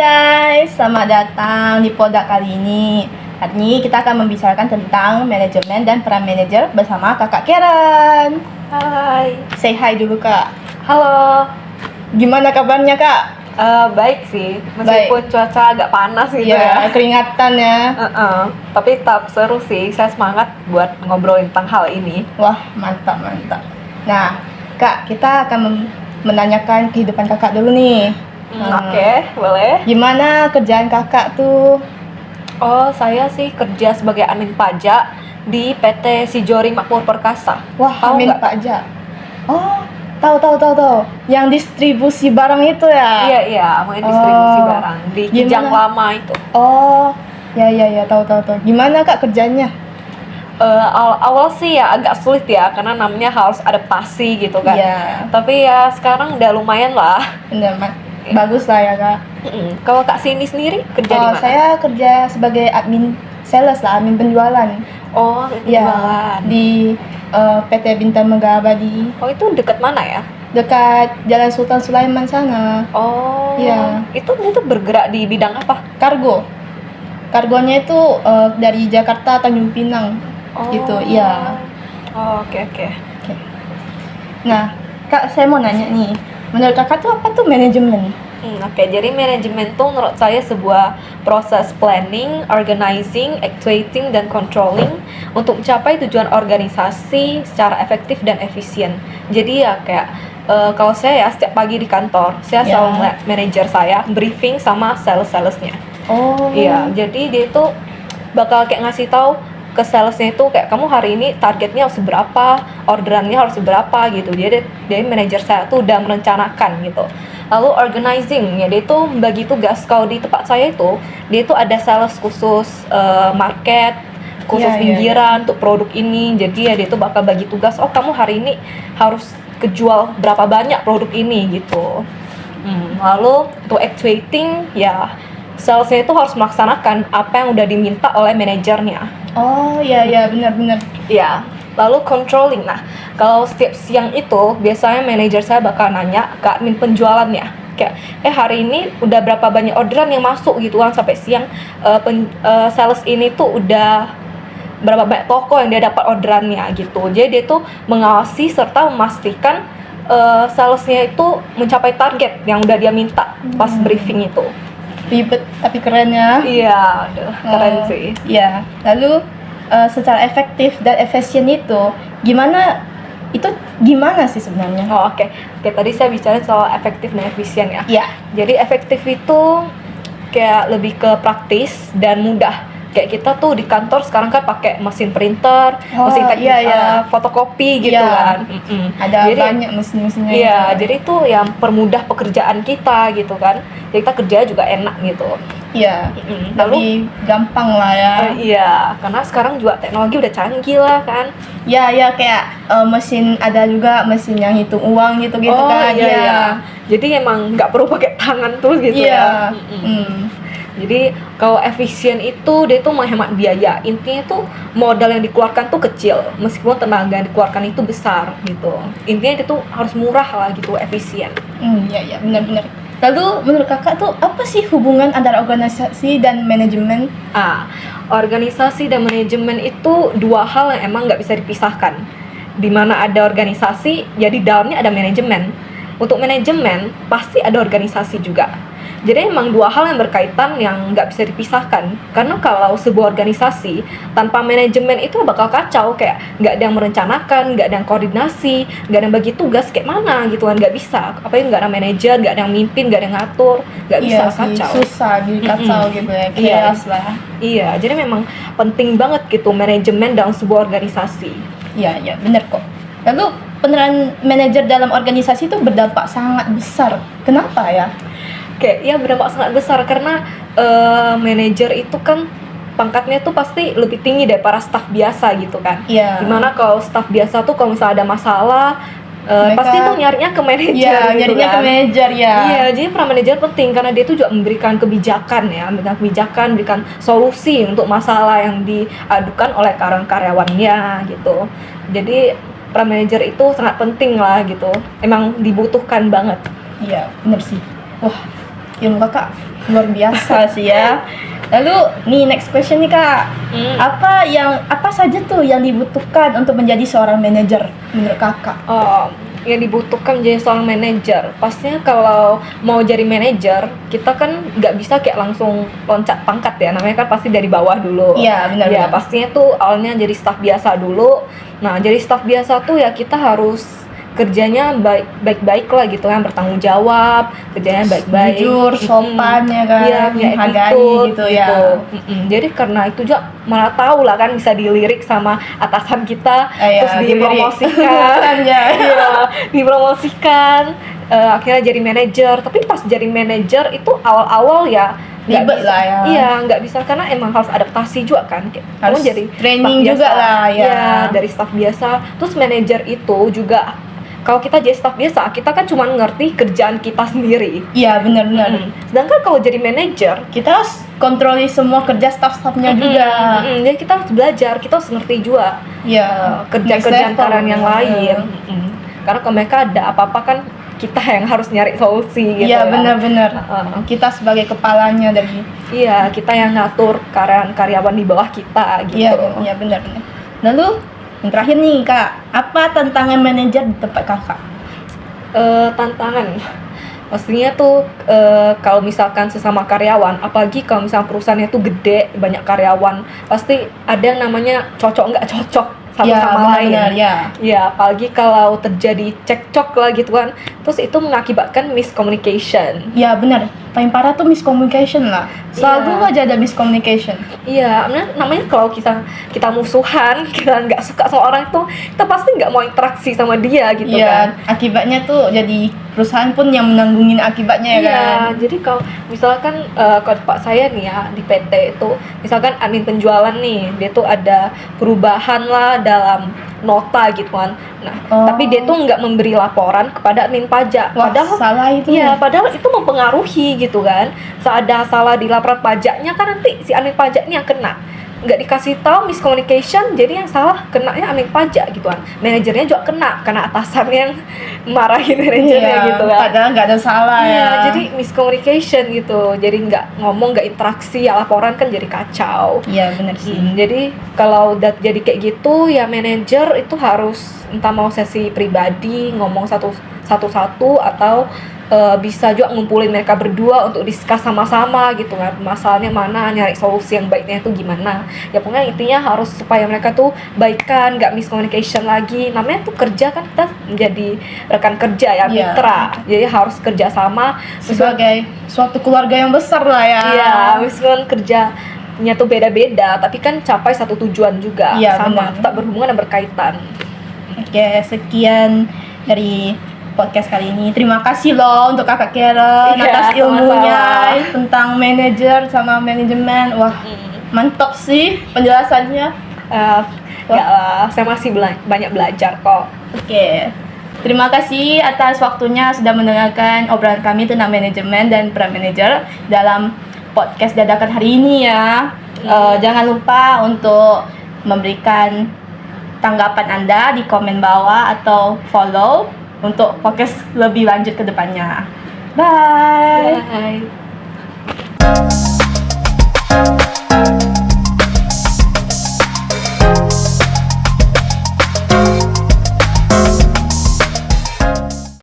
guys, selamat datang di Podak kali ini. Hari ini kita akan membicarakan tentang manajemen dan peran manajer bersama Kakak Karen. Hai. Say hi dulu Kak. Halo. Gimana kabarnya Kak? Baik sih, meskipun cuaca agak panas gitu Ya, ya. keringatan ya. Tapi tetap seru sih, saya semangat buat ngobrolin tentang hal ini. Wah, mantap. Nah, Kak, kita akan menanyakan kehidupan Kakak dulu nih. Oke, boleh. Gimana kerjaan Kakak tuh? Oh, saya sih kerja sebagai admin pajak di PT Sijori Makmur Perkasa. Wah, Tahu amin nggak? pajak. Oh, tahu. Yang distribusi barang itu ya? Iya, mendistribusi Oh, barang di Kijang gimana? Lama itu. Oh, ya, tahu. Gimana Kak kerjanya? Awal sih ya agak sulit ya, karena namanya harus adaptasi gitu kan. Iya. Tapi ya sekarang udah lumayan lah. Bener, bagus lah ya Kak. Kalau Kak Sini sendiri kerja di mana? Saya kerja sebagai admin sales lah, admin penjualan. Oh, Ya, penjualan. di PT Bintang Megah Abadi, Oh, itu dekat mana ya? dekat Jalan Sultan Sulaiman sana. Oh, Iya. Itu bergerak di bidang apa? Kargonya itu dari Jakarta Tanjung Pinang. Oh. Gitu, iya. Oh, oke. Oke. Nah, Kak, saya mau nanya nih. Menurut Kakak tuh apa tuh manajemen? Oke, jadi manajemen tuh menurut saya sebuah proses planning, organizing, actuating, dan controlling untuk mencapai tujuan organisasi secara efektif dan efisien. Jadi ya kayak kalau saya ya setiap pagi di kantor, saya Ya. selalu melihat manajer saya briefing sama salesnya. Oh. Iya, jadi dia tuh bakal kayak ngasih tahu ke salesnya itu kayak kamu hari ini targetnya harus berapa, orderannya harus berapa gitu. Dia manajer saya tuh udah merencanakan gitu. Lalu organizing ya, dia tuh membagi tugas. Kalau di tempat saya itu dia tuh ada sales khusus market, khusus Iya. pinggiran untuk produk ini. Jadi ya dia tuh bakal bagi tugas, oh kamu hari ini harus kejual berapa banyak produk ini gitu. Lalu untuk actuating ya, salesnya itu harus melaksanakan apa yang udah diminta oleh manajernya. Oh, ya, benar. Ya, lalu controlling. Nah, kalau setiap siang itu biasanya manajer saya bakal nanya ke admin penjualannya. Kayak, hari ini udah berapa banyak orderan yang masuk gitu kan sampai siang. Sales ini tuh udah berapa banyak toko yang dia dapat orderannya gitu. Jadi dia tuh mengawasi serta memastikan salesnya itu mencapai target yang udah dia minta pas briefing itu. Ribet tapi keren ya. Iya, keren sih. Iya. Lalu secara efektif dan efisien itu gimana sih sebenarnya? Oh, oke. Tadi saya bicara soal efektif dan efisien ya. Iya. Jadi efektif itu kayak lebih ke praktis dan mudah. Kayak kita tuh di kantor sekarang kan pakai mesin printer, mesin iya. fotokopi gitu Iya. kan. Ada Jadi, banyak mesin-mesinnya. iya, jadi itu yang permudah pekerjaan kita gitu kan. Jadi kita kerja juga enak gitu. Iya. Lalu Lebih gampang lah ya. iya, karena sekarang juga teknologi udah canggih lah kan. Ya, kayak mesin, ada juga mesin yang hitung uang gitu Oh, kan. iya. Jadi emang nggak perlu pakai tangan terus gitu Iya. ya. Jadi kalau efisien itu dia tuh menghemat biaya. Intinya tuh modal yang dikeluarkan tuh kecil, meskipun tenaga yang dikeluarkan itu besar gitu. Intinya itu harus murah lah gitu, efisien. Iya, benar. Lalu menurut Kakak tuh apa sih hubungan antara organisasi dan manajemen? Organisasi dan manajemen itu dua hal yang emang nggak bisa dipisahkan. Dimana ada organisasi, ya di dalamnya ada manajemen. Untuk manajemen pasti ada organisasi juga. Jadi emang dua hal yang berkaitan yang nggak bisa dipisahkan. Karena kalau sebuah organisasi tanpa manajemen itu bakal kacau, kayak nggak ada yang merencanakan, nggak ada yang koordinasi, nggak ada yang bagi tugas kayak mana gitu kan, nggak bisa. Apalagi nggak ada manajer, nggak ada yang mimpin, nggak ada yang ngatur, nggak bisa, kacau. Susah jadi kacau gitu ya, chaos lah. Iya, jadi memang penting banget gitu manajemen dalam sebuah organisasi. Iya, benar kok. Lalu peran manajer dalam organisasi itu berdampak sangat besar. Kenapa ya? Ya berdampak sangat besar karena manajer itu kan pangkatnya tuh pasti lebih tinggi dari para staf biasa gitu kan. Iya. Dimana kalau staf biasa tuh kalau misalnya ada masalah pasti tuh nyarinya ke manajer Iya, gitu nyarinya kan. ke manajer ya. Iya, jadi peran manajer penting karena dia tuh juga memberikan kebijakan, memberikan solusi untuk masalah yang diadukan oleh karyawannya gitu. Jadi peran manajer itu sangat penting lah gitu. Emang dibutuhkan banget. Iya, benar sih. Wah, ilmu kakak luar biasa sih ya. Lalu nih next question nih kak, apa saja tuh yang dibutuhkan untuk menjadi seorang manajer menurut kakak? Yang dibutuhkan menjadi seorang manajer, pastinya kalau mau jadi manajer kita kan nggak bisa kayak langsung loncat pangkat ya, namanya kan pasti dari bawah dulu. Iya, benar. Ya pastinya tuh awalnya jadi staff biasa dulu. Nah jadi staff biasa tuh ya kita harus kerjanya baik-baik lah gitu kan, bertanggung jawab, kerjanya baik-baik, jujur, sopan ya kan, iya, punya menghargai attitude gitu ya. Jadi karena itu juga malah tahu lah kan, bisa dilirik sama atasan kita, terus dipromosikan, ya. dipromosikan, akhirnya jadi manajer. Tapi pas jadi manajer itu awal-awal ya ribet lah ya. Iya, nggak bisa karena emang harus adaptasi juga kan. Harus kamu jadi training juga lah ya. Iya, dari staff biasa. Terus manajer itu juga, kalau kita jadi staff biasa, kita kan cuma ngerti kerjaan kita sendiri. Iya, benar-benar. Sedangkan kalau jadi manajer, kita harus kontroli semua kerja staff-staffnya juga. Jadi kita harus belajar, kita harus ngerti juga kerjaan-kerjaan karyawan yang lain. Karena kalau mereka ada apa-apa kan kita yang harus nyari solusi gitu. Iya, benar-benar. Kita sebagai kepalanya dari. Iya, kita yang ngatur karyawan di bawah kita gitu. Iya, benar-benar. Lalu yang terakhir nih kak, apa tantangan manajer di tempat kakak? Tantangan pastinya tuh kalau misalkan sesama karyawan, apalagi kalau misalnya perusahaannya tuh gede, banyak karyawan, pasti ada yang namanya cocok nggak cocok sama lain. Ya, apalagi kalau terjadi cekcok lah gitu kan, terus itu mengakibatkan miscommunication. Ya benar, paling parah tuh miscommunication lah. Selalu aja ada miscommunication. Iya, namanya kalau kita musuhan, kita nggak suka sama orang itu, kita pasti nggak mau interaksi sama dia gitu kan. Akibatnya tuh jadi perusahaan pun yang menanggungin akibatnya ya kan. Iya, jadi kalau misalkan kalau Pak saya nih ya di PT itu, misalkan admin penjualan nih, dia tuh ada perubahan lah dalam nota gitu kan. Nah, tapi dia tuh nggak memberi laporan kepada admin pajak. Padahal salah itu. Iya, padahal itu mempengaruhi gitu kan. Saat ada salah di laporan pajaknya kan nanti si admin pajak ini yang kena. Nggak dikasih tahu, miscommunication, jadi yang salah kenanya admin pajak gitu kan. Manajernya juga kena karena atasan yang marahin manajernya gitu kan. Padahal nggak ada salah ya. Jadi miscommunication gitu. Jadi nggak ngomong, nggak interaksi, ya laporan kan jadi kacau. Iya benar sih. Jadi kalau udah jadi kayak gitu ya manajer itu harus entah mau sesi pribadi ngomong satu-satu atau bisa juga ngumpulin mereka berdua untuk discuss sama-sama gitu kan, masalahnya mana, nyari solusi yang baiknya itu gimana. Ya pokoknya intinya harus supaya mereka tuh baikan, nggak miscommunication lagi. Namanya tuh kerja kan, kita menjadi rekan kerja ya, mitra. Jadi harus kerja sama sebagai suatu keluarga yang besar lah ya. Iya, meskipun kerjanya tuh beda-beda, tapi kan capai satu tujuan juga, sama, tetap berhubungan dan berkaitan. Oke, sekian dari podcast kali ini. Terima kasih loh untuk kakak Karen atas ilmunya tentang manajer sama manajemen. Wah, mantap sih penjelasannya. Saya masih banyak belajar kok. Oke. Terima kasih atas waktunya sudah mendengarkan obrolan kami tentang manajemen dan peran manajer dalam podcast dadakan hari ini ya. Jangan lupa untuk memberikan tanggapan Anda di komen bawah atau follow untuk podcast lebih lanjut ke depannya. Bye. Bye.